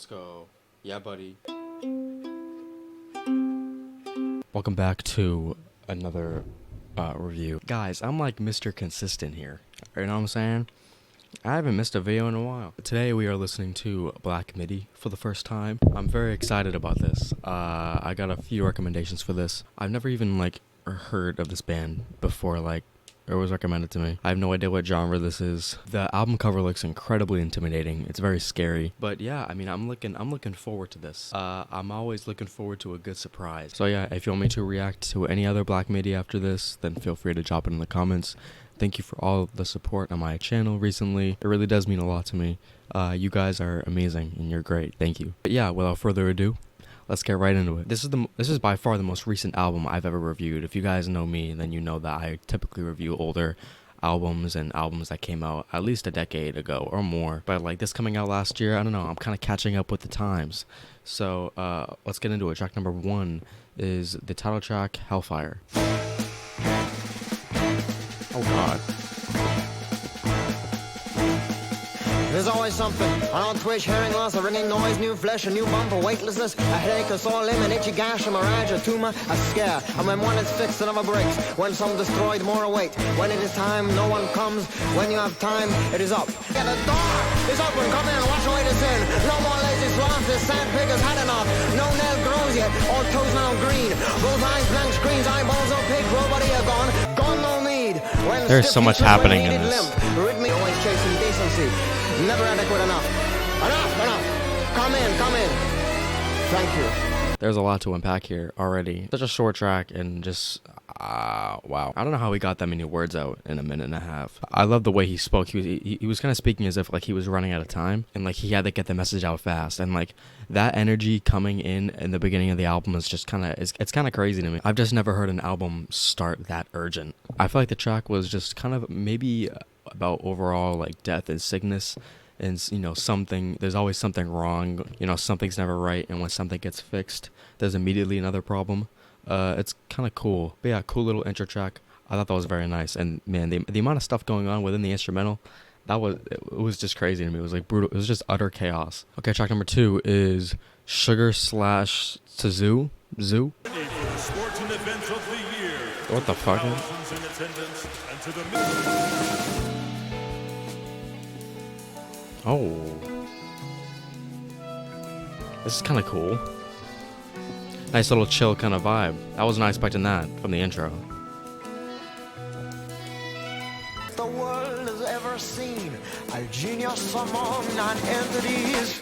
Let's go. Yeah, buddy. Welcome back to another review. Guys, I'm like Mr. Consistent here. You know what I'm saying? I haven't missed a video in a while. Today we are listening to Black Midi for the first time. I'm very excited about this. I got a few recommendations for this. I've never even like heard of this band before, like it was recommended to me. I have no idea what genre this is. The album cover looks incredibly intimidating. It's very scary. But yeah, I mean, I'm looking forward to this. I'm always looking forward to a good surprise. So yeah, if you want me to react to any other Black Midi after this, then feel free to drop it in the comments. Thank you for all the support on my channel recently. It really does mean a lot to me. You guys are amazing and you're great. Thank you. But yeah, without further ado, let's get right into it. This is by far the most recent album I've ever reviewed. If you guys know me, then you know that I typically review older albums and albums that came out at least a decade ago or more. But like this coming out last year, I don't know, I'm kind of catching up with the times. So let's get into it. Track number 1 is the title track, Hellfire. Oh god. There's always something. On twitch, hearing loss, a ringing noise, new flesh, a new bumper, weightlessness, a headache, a sore limb, an itchy gash, a mirage, a tumor, a scare. And when one is fixed, another breaks. When some destroyed, more await. When it is time, no one comes. When you have time, it is up. Yeah, the door is open. Come in, wash away the sin. No more lazy swamps. This sandpig has had enough. No nail grows yet. All toes now green. Both eyes blank screens. Eyeballs opaque. Nobody are gone. Gone no need. When there's so much happening in this. Rid me always chasing decency. Never adequate enough. Enough. Come in. Thank you. There's a lot to unpack here already. Such a short track and just, wow. I don't know how he got that many words out in a minute and a half. I love the way he spoke. He was kind of speaking as if like he was running out of time and like he had to get the message out fast. And like that energy coming in the beginning of the album is just kind of, it's kind of crazy to me. I've just never heard an album start that urgent. I feel like the track was just kind of maybe about overall like death and sickness and you know there's always something wrong, you know, something's never right, and when something gets fixed there's immediately another problem. It's kind of cool. But yeah, cool little intro track. I thought that was very nice, and man, the amount of stuff going on within the instrumental, it was just crazy to me. It was like brutal. It was just utter chaos. Okay, track number 2 is Sugar / Tazoo Zoo. What the fuck? Oh, this is kind of cool. Nice little chill kind of vibe. I was not expecting that from the intro. The world has ever seen a genius among non-entities.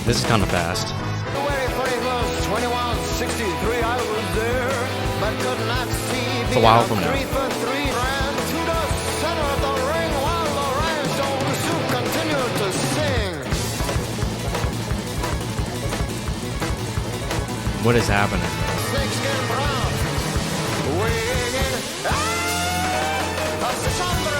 This is kind of fast. 2163, I was there, but could not see. It's a while from now. 3 for 3 ran to the center of the ring while the rhinestones continued to sing. What is happening? Snakeskin brown, weighing in. The somber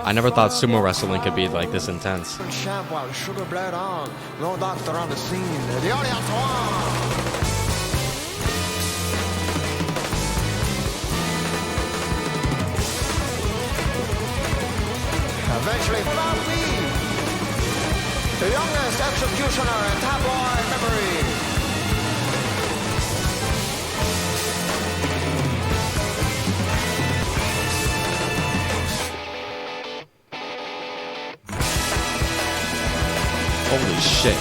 I never thought sumo wrestling could be like this intense. Champ while sugar bled on. No doctor on the scene. The audience won. Eventually, without leave, the youngest executioner in tabloid memory. Holy shit.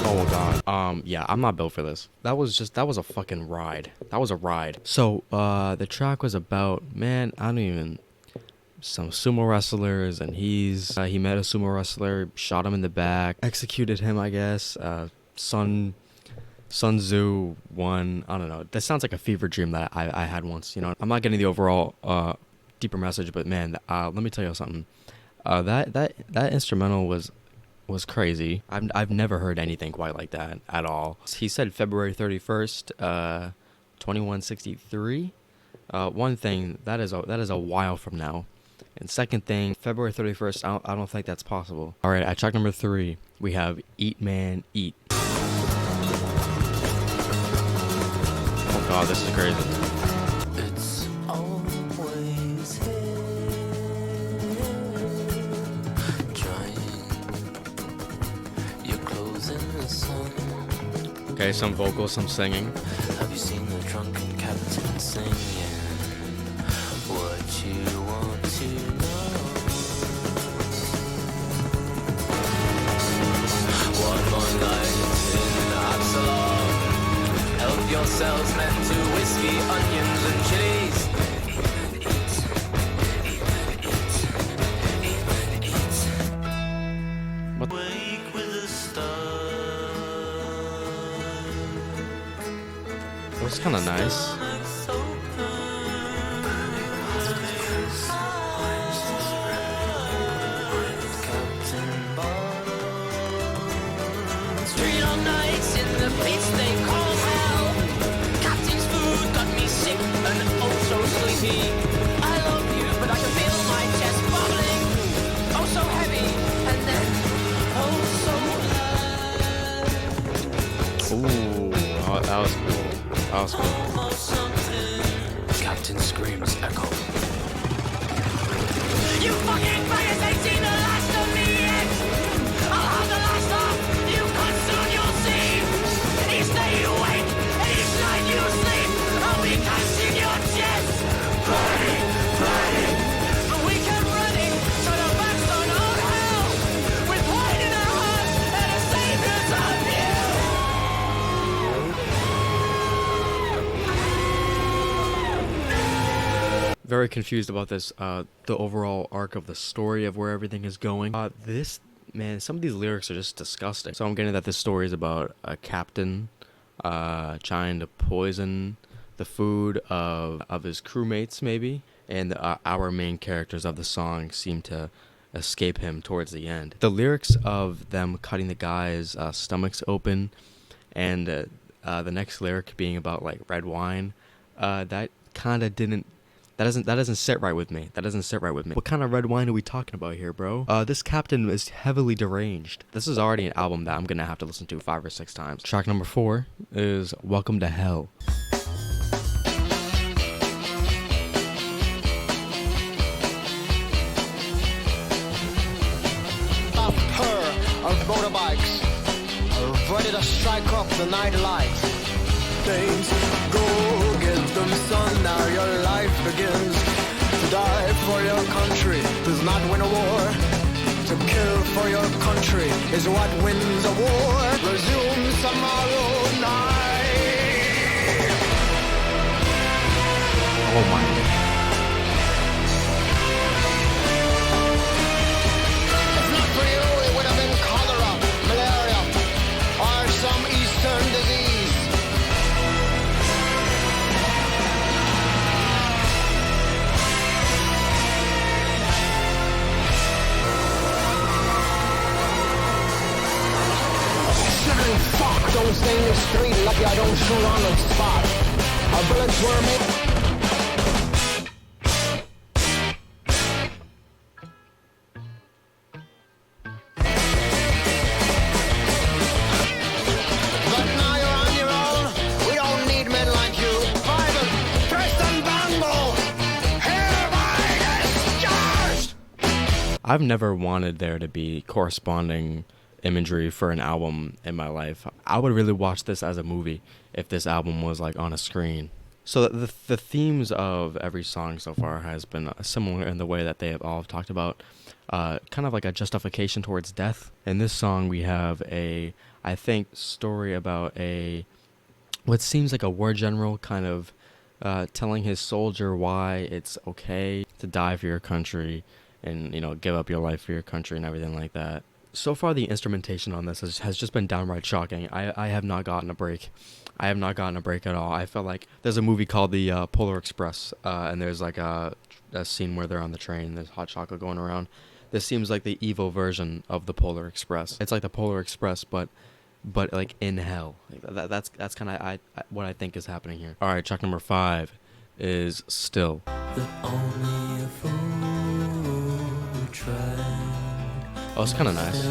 Oh god. Yeah, I'm not built for this. That was a fucking ride. That was a ride. So, the track was about, man, some sumo wrestlers, and he met a sumo wrestler, shot him in the back, executed him, I guess. Sun Tzu won. I don't know. That sounds like a fever dream that I had once, you know. I'm not getting the overall deeper message, but man, let me tell you something. That instrumental was was crazy. I've never heard anything quite like that at all. He said February 31st, 2163. One thing, that is a while from now. And second thing, February 31st, I don't think that's possible. All right, at track number 3, we have Eat Man Eat. Oh god, this is crazy. It's always here, drying your clothes in the sun. Okay, some vocals, some singing. Have you seen the drunken captain singing what you want to know? One more night in Absalom. Help yourselves, men, to whiskey, onions, and chilies. What? Wake with a start. It was kind of nice. Street all nights in the place they call hell. Captain's food got me sick and oh so sleepy. I love you, but I can feel my chest bubbling. Oh so heavy, and then oh so Ooh, that was cool. That was cool. almost something. Captain screams echo. You fucking faggots ain't seen the last of me yet. I'll have the last laugh. You cunt soon you'll see. Each day you wake, and each night you sleep. And we can't see your chest. Burning, burning. And we kept running to the backstone of hell. With pride in our hearts and a savior's on you. Very confused about this, the overall arc of the story of where everything is going. Man, some of these lyrics are just disgusting. So I'm getting that this story is about a captain trying to poison the food of his crewmates, maybe. And our main characters of the song seem to escape him towards the end. The lyrics of them cutting the guy's stomachs open, and the next lyric being about like red wine, that kind of didn't. That doesn't sit right with me. That doesn't sit right with me. What kind of red wine are we talking about here, bro? This captain is heavily deranged. This is already an album that I'm gonna have to listen to 5 or 6 times. Track number 4 is Welcome to Hell. A purr of motorbikes, ready to strike up the night light. Things go get them, son, now your life begins. To die for your country does not win a war. To kill for your country is what wins a war. Resume tomorrow night. Oh my. If not for you, it would have been cholera, malaria, or some eastern disease. Shivering fuck, don't stay in the street, lucky I don't shoot on the spot. Our bullets were made. But now you're on your own, we don't need men like you. Private Preston Bumble, hereby discharged! I've never wanted there to be corresponding imagery for an album in my life. I would really watch this as a movie if this album was like on a screen. So the themes of every song so far has been similar in the way that they have all talked about kind of like a justification towards death. In this song we have I think story about what seems like a war general kind of telling his soldier why it's okay to die for your country and, you know, give up your life for your country and everything like that. So far, the instrumentation on this has just been downright shocking. I have not gotten a break. I have not gotten a break at all. I felt like there's a movie called The Polar Express, and there's like a scene where they're on the train, there's hot chocolate going around. This seems like the evil version of the Polar Express. It's like the Polar Express, but like in hell. Like that's kind of what I think is happening here. All right, track number 5 is Still. That only a fool would try. Oh, it's kind of nice.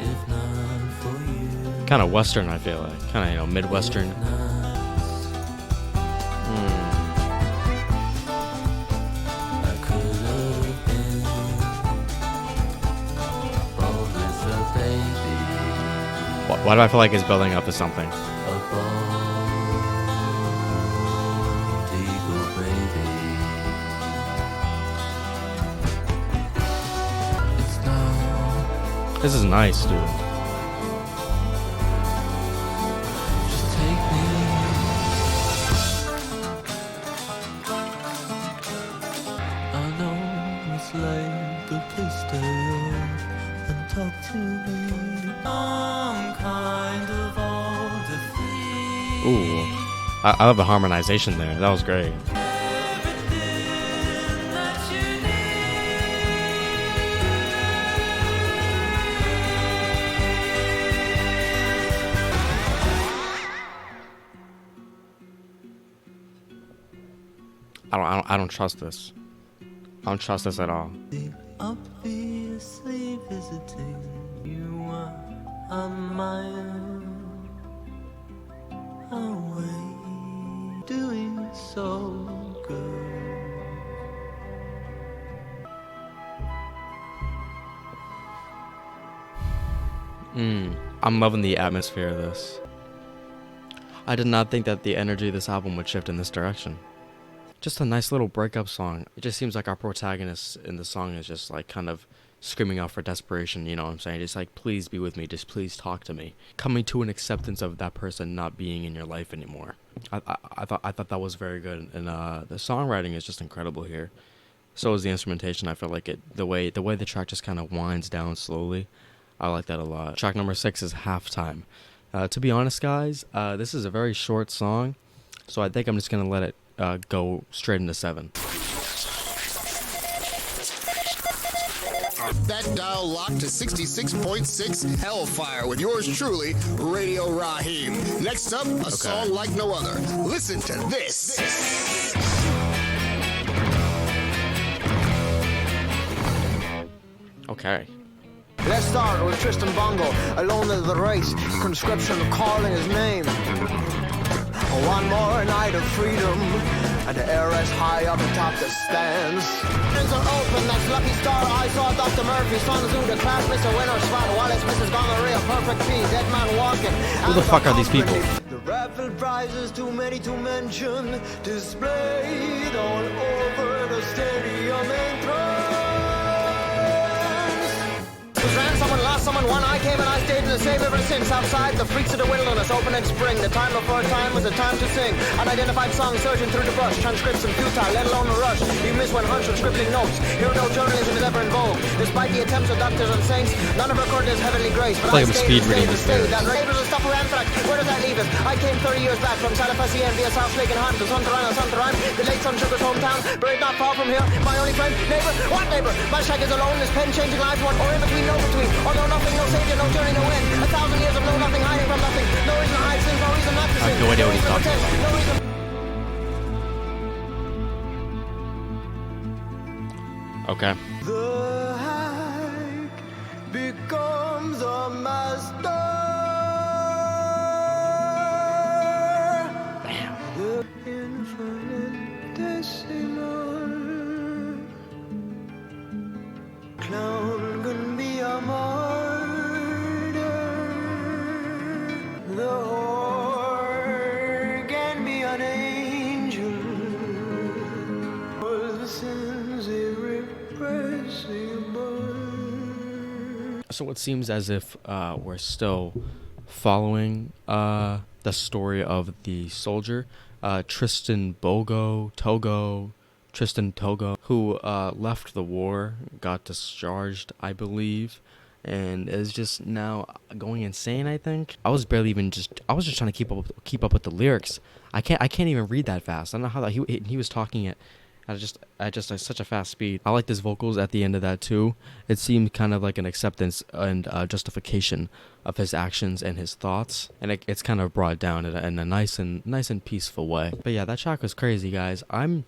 If not for you. Kind of Western, I feel like. Kind of, Midwestern. I could have been always a baby. Why do I feel like it's building up to something? A bald eagle baby. It's now. This is nice, dude. Just take me. I know it's late, but please stay up and talk to me. I'm kind of all defeated. Ooh. I love the harmonization there. That was great. Everything that you I don't trust this. I don't trust this at all. need. Obviously visiting you are on my own. Away, doing so good. I'm loving the atmosphere of this. I did not think that the energy of this album would shift in this direction. Just a nice little breakup song. It just seems like our protagonist in the song is just like kind of screaming out for desperation, you know what I'm saying? Just like, please be with me, just please talk to me. Coming to an acceptance of that person not being in your life anymore. I thought that was very good, and the songwriting is just incredible here. So is the instrumentation. I feel like the way the track just kind of winds down slowly. I like that a lot. Track number 6 is Halftime. To be honest, guys, this is a very short song, so I think I'm just gonna let it go straight into 7. That dial locked to 66.6 Hellfire with yours truly, Radio Raheem. Next up, a song like no other. Listen to this. Okay. Let's start with Tristan Bongo, alone of the race, conscription calling his name. One more night of freedom, and the air is high up atop the stands. Things are open, that's lucky star. I saw Dr. Murphy, Sun Tzu, the class, Mr. Winner, Spot, Wallace, Mrs. Gonorrhea, Perfect P, Dead Man Walking. Who the fuck are these people? The raffle prizes, too many to mention, displayed all over the stadium entrance. Ran someone, lost someone, one I came and I stayed in the same ever since. Outside, the freaks of the wilderness, open in spring. The time before time was the time to sing. Unidentified songs surging through the brush. Transcripts and futile, let alone a rush. You miss when hunch with scribbling notes. Here no journalism is ever in vogue. Despite the attempts of doctors and saints, none of recorded his heavenly grace. But Like I I'm stayed speed and reading stayed this and stayed. That labels and stuff for anthrax. Where does that leave us? I came 30 years back from Salafasien via South Lake and Hunt to Sunterine, the late Sun Sugar's hometown. Buried not far from here. My only friend, neighbor, what neighbor? My shack is alone, his pen changing lives, one or in between, no between. Although nothing, no savior, no journey, no end. 1,000 years of no nothing, hiding from nothing. No reason to hide sins, no reason not to I have sing. no idea what he's reason to talking pretend, about. No reason. Okay. The hack becomes a master. The infinitesimal clown can be a martyr. The whore can be an angel. All the sins irrepressible. So it seems as if we're still following the story of the soldier, Tristan Togo, who left the war, got discharged, I believe, and is just now going insane. I think I was just trying to keep up with the lyrics. I can't even read that fast. I don't know how that he was talking at such a fast speed. I like his vocals at the end of that too. It seemed kind of like an acceptance and justification of his actions and his thoughts, and it's kind of brought down in a nice and peaceful way. But yeah, that track was crazy, guys. I'm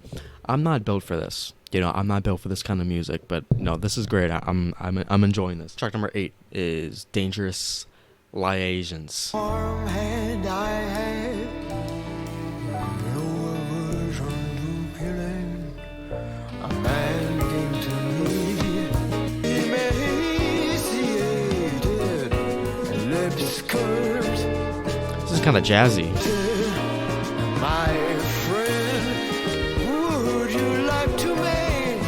not built for this. You know, I'm not built for this kind of music, but no, this is great. I'm enjoying this. Track number 8 is Dangerous Liaisons. Warm hand I had, no aversion to killing. A man came to me, emaciated, lips curved. This is kind of jazzy. My friend, would you like to make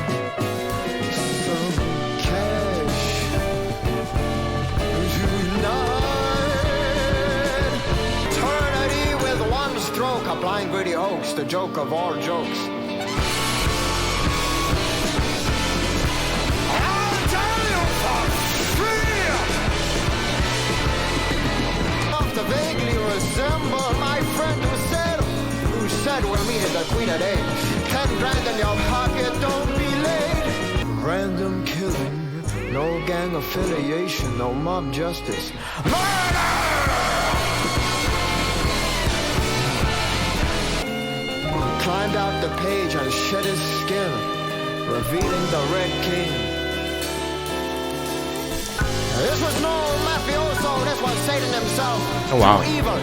some cash tonight? Eternity with one stroke, a blind greedy hoax, the joke of all jokes. I'll tell you for free. Of the vaguely resemble my friend who said we'll meet at the Queen of Day. 10 grand in your pocket, don't be late. Random killing, no gang affiliation, no mob justice. Murder! Climbed out the page and shed his skin, revealing the Red King. This was no mafioso, this was Satan himself. Oh, wow. Too evil,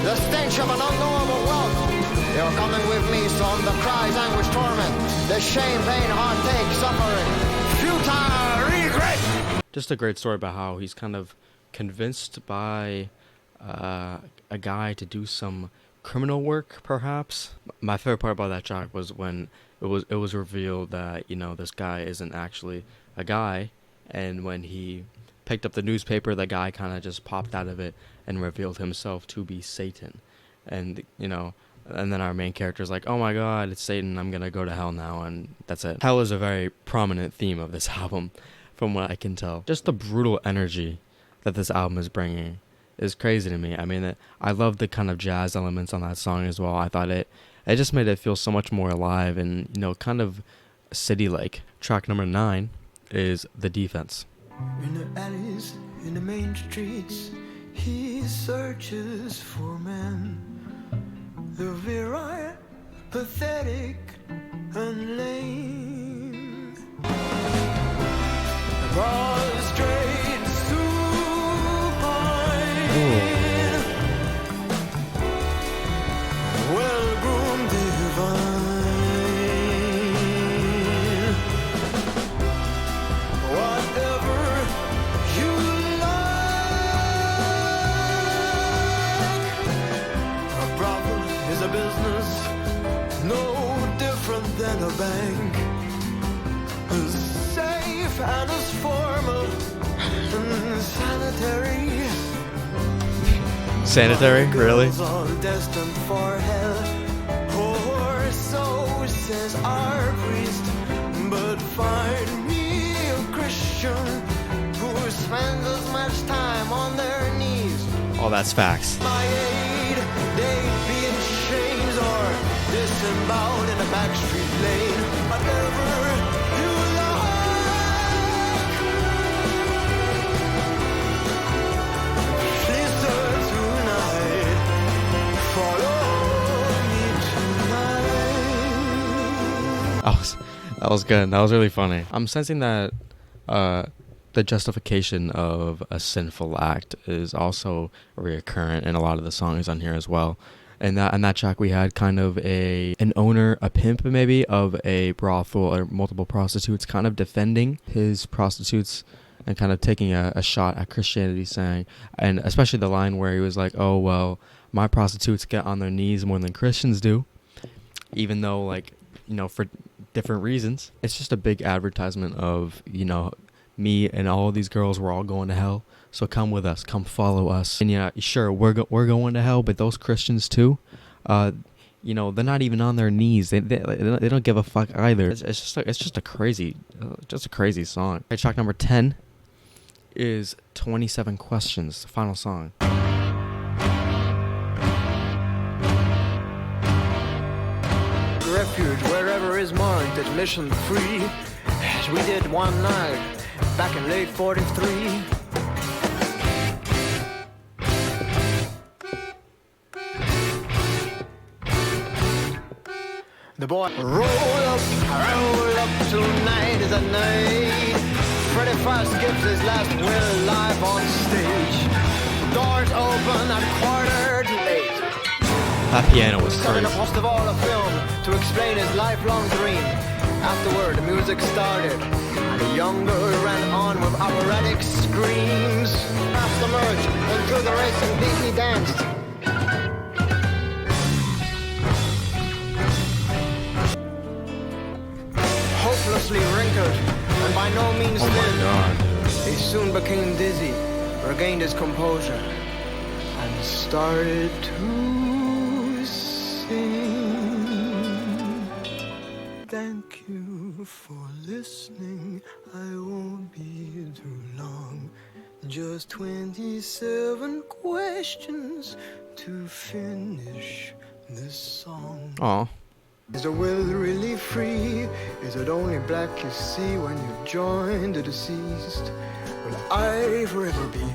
the stench of an unknowable wealth. You're coming with me, son, the cries, anguish, torment, the shame, pain, heartache, suffering, futile regret. Just a great story about how he's kind of convinced by a guy to do some criminal work, perhaps. My favorite part about that track was when it was revealed that, you know, this guy isn't actually a guy, and when he picked up the newspaper, the guy kind of just popped out of it and revealed himself to be Satan. And, you know, and then our main character is like, oh my god, it's Satan, I'm gonna go to hell now, and that's it. Hell is a very prominent theme of this album, from what I can tell. Just the brutal energy that this album is bringing is crazy to me. I mean, I love the kind of jazz elements on that song as well. I thought it just made it feel so much more alive and, you know, kind of city-like. Track number 9 is The Defense. In the alleys, in the main streets, he searches for men. The virile, pathetic, and lame. Broad straight supine, well-groomed divine. Whatever you like, a brothel is a business no different than a bank, as safe and as formal and sanitary. Sanitary? Really? Girls all destined for hell, or so says our priest. But find me a Christian who spends as much time on their knees. Oh, that's facts. My aid, they'd be in chains or disemboweled in a backstreet lane. Whatever you like, please serve tonight. Follow me tonight. That was good. That was really funny. I'm sensing that the justification of a sinful act is also reoccurrent in a lot of the songs on here as well. And that track we had kind of an owner, a pimp maybe, of a brothel or multiple prostitutes kind of defending his prostitutes and kind of taking a shot at Christianity, saying, and especially the line where he was like, oh, well, my prostitutes get on their knees more than Christians do, even though, like, you know, for different reasons. It's just a big advertisement of, you know, me and all of these girls, we're all going to hell. So come with us, come follow us. And yeah, sure, we're going to hell, but those Christians too, you know, they're not even on their knees. They don't give a fuck either. It's just a crazy song. Okay, track number 10 is 27 Questions, the final song. Refuge wherever is marked admission free, as we did one night back in late 43. The boy roll up tonight is a night. Freddie Fast gives his last will live on stage. Doors open at 7:45. That piano was Sudden crazy. post of all a film to explain his lifelong dream. Afterward, the music started, and the young girl ran on with operatic screams. Past the merge, into the racing beat he danced. Hopelessly wrinkled, and by no means Oh my thin, god. he soon became dizzy, regained his composure, and started to sing. Thank you for listening. I won't be too long. Just 27 questions to finish this song. Aw. Is the will really free? Is it only black you see when you join the deceased? Will I forever be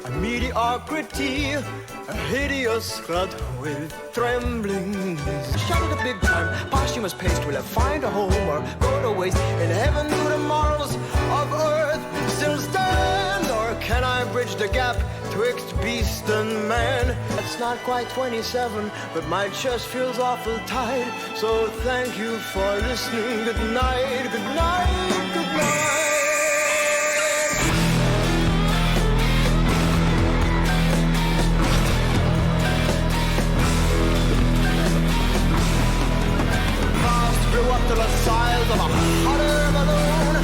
a mediocrity, a hideous glut with trembling knees? Shout at the big time, posthumous paste. Will I find a home or go to waste? In heaven do the morals of earth still stand? Or can I bridge the gap twixt beast and man? It's not quite 27, but my chest feels awful tight. So thank you for listening. Good night, good night, good night. Fast blew up to the sides of a hotter balloon.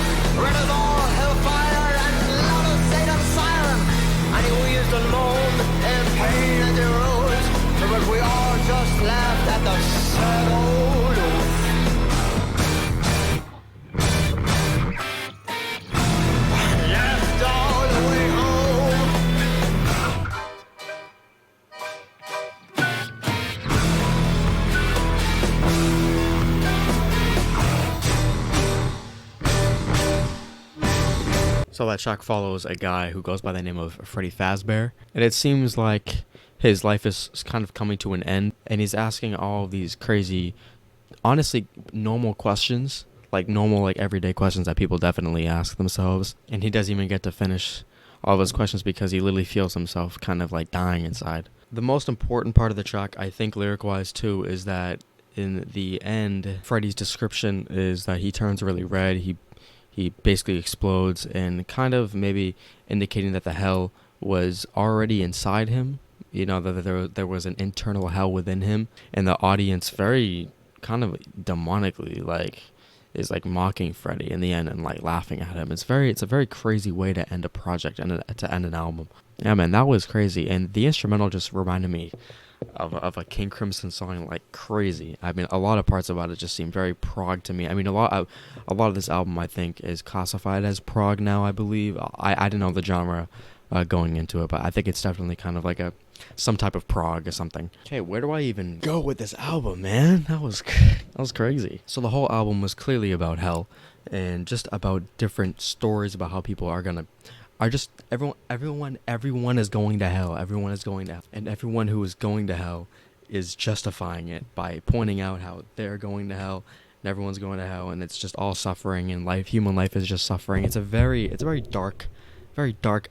Red as all hellfire and loud as Satan's siren. And he wheezed and moaned in pain as he rose. But we all just laughed at the sad old oof. Laughed all the way home. So that track follows a guy who goes by the name of Freddy Fazbear, and it seems like his life is kind of coming to an end, and he's asking all of these crazy, honestly, normal questions, like normal, like everyday questions that people definitely ask themselves, and he doesn't even get to finish all of his questions because he literally feels himself kind of like dying inside. The most important part of the track, I think lyric-wise too, is that in the end, Freddy's description is that he turns really red, he basically explodes, and kind of maybe indicating that the hell was already inside him, you know, that there was an internal hell within him, and the audience very kind of demonically like is like mocking Freddy in the end and like laughing at him. It's a very crazy way to end a project and to end an album. Yeah, man, that was crazy, and the instrumental just reminded me of a King Crimson song like crazy. I mean, a lot of parts about it just seem very prog to me. I mean, a lot of this album I think is classified as prog now, I believe. I didn't know the genre going into it, but I think it's definitely kind of like some type of prog or something. Okay, where do I even go with this album, man? That was crazy. So the whole album was clearly about hell and just about different stories about how people everyone is going to hell. Everyone is going to hell. And everyone who is going to hell is justifying it by pointing out how they're going to hell and everyone's going to hell, and it's just all suffering, and human life is just suffering. It's a very dark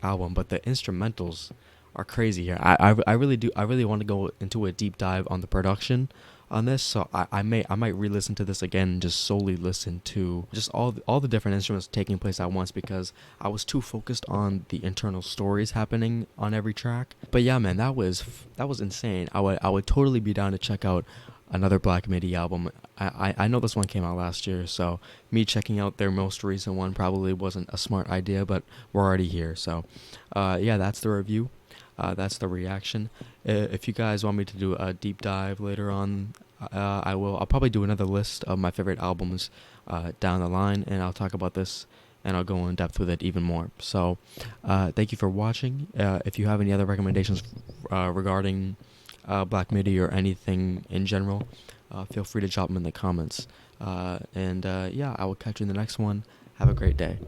album, but the instrumentals are crazy here. I really want to go into a deep dive on the production on this, so I might re-listen to this again and just solely listen to just all the different instruments taking place at once, because I was too focused on the internal stories happening on every track. But yeah, man, that was insane. I would totally be down to check out another Black Midi album. I know this one came out last year, so me checking out their most recent one probably wasn't a smart idea, but we're already here. So yeah, that's the review. That's the reaction. If you guys want me to do a deep dive later on, I will. I'll probably do another list of my favorite albums down the line, and I'll talk about this, and I'll go in depth with it even more. So thank you for watching. If you have any other recommendations regarding Black Midi or anything in general, feel free to drop them in the comments. Yeah, I will catch you in the next one. Have a great day.